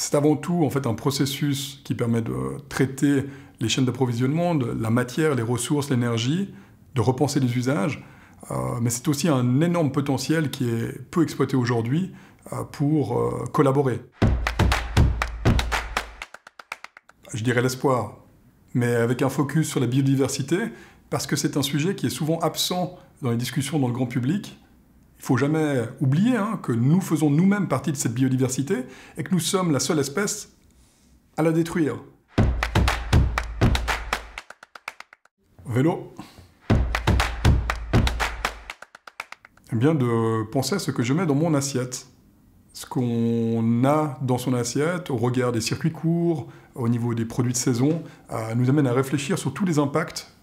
C'est avant tout en fait un processus qui permet de traiter les chaînes d'approvisionnement, la matière, les ressources, l'énergie, de repenser les usages, mais c'est aussi un énorme potentiel qui est peu exploité aujourd'hui pour collaborer. Je dirais l'espoir, mais avec un focus sur la biodiversité, parce que c'est un sujet qui est souvent absent dans les discussions dans le grand public. Il ne faut jamais oublier que nous faisons nous-mêmes partie de cette biodiversité et que nous sommes la seule espèce à la détruire. Vélo. Eh bien, de penser à ce que je mets dans mon assiette. Ce qu'on a dans son assiette, au regard des circuits courts, au niveau des produits de saison, nous amène à réfléchir sur tous les impacts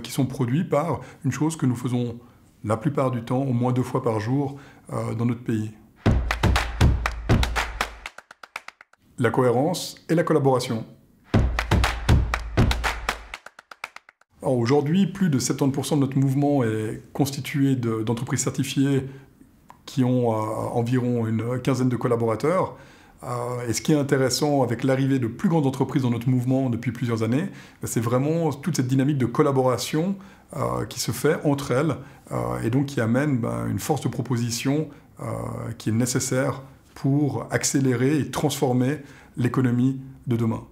qui sont produits par une chose que nous faisons la plupart du temps, au moins 2 fois par jour, dans notre pays. La cohérence et la collaboration. Aujourd'hui, plus de 70% de notre mouvement est constitué d'entreprises certifiées qui ont environ une quinzaine de collaborateurs. Et ce qui est intéressant avec l'arrivée de plus grandes entreprises dans notre mouvement depuis plusieurs années, c'est vraiment toute cette dynamique de collaboration qui se fait entre elles et donc qui amène une force de proposition qui est nécessaire pour accélérer et transformer l'économie de demain.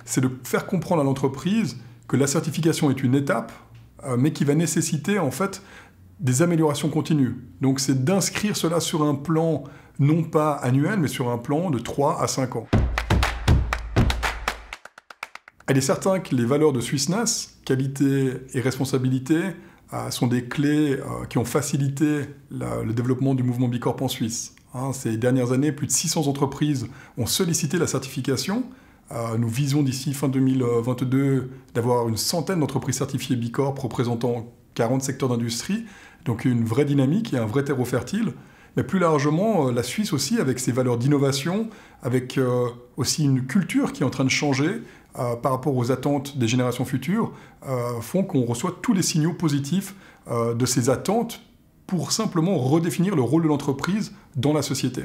C'est de faire comprendre à l'entreprise que la certification est une étape, mais qui va nécessiter en fait des améliorations continues. Donc c'est d'inscrire cela sur un plan, non pas annuel, mais sur un plan de 3 à 5 ans. Il est certain que les valeurs de Swissness, qualité et responsabilité, sont des clés qui ont facilité le développement du mouvement Bicorp en Suisse. Ces dernières années, plus de 600 entreprises ont sollicité la certification. Nous visons d'ici fin 2022 d'avoir une centaine d'entreprises certifiées Bicorp représentant 40 secteurs d'industrie, donc une vraie dynamique et un vrai terreau fertile. Mais plus largement, la Suisse aussi, avec ses valeurs d'innovation, avec aussi une culture qui est en train de changer par rapport aux attentes des générations futures, font qu'on reçoit tous les signaux positifs de ces attentes pour simplement redéfinir le rôle de l'entreprise dans la société.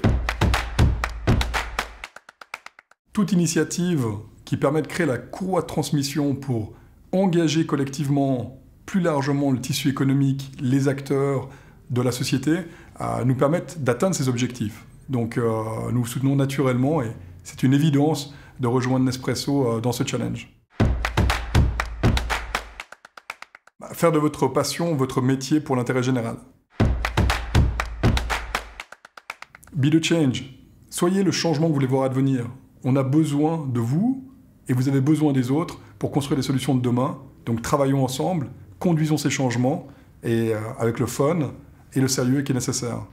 Toute initiative qui permet de créer la courroie de transmission pour engager collectivement plus largement le tissu économique, les acteurs de la société, nous permettent d'atteindre ces objectifs. Donc nous soutenons naturellement et c'est une évidence de rejoindre Nespresso dans ce challenge. Faire de votre passion votre métier pour l'intérêt général. Be the change. Soyez le changement que vous voulez voir advenir. On a besoin de vous et vous avez besoin des autres pour construire les solutions de demain. Donc travaillons ensemble, conduisons ces changements et avec le fun et le sérieux qui est nécessaire.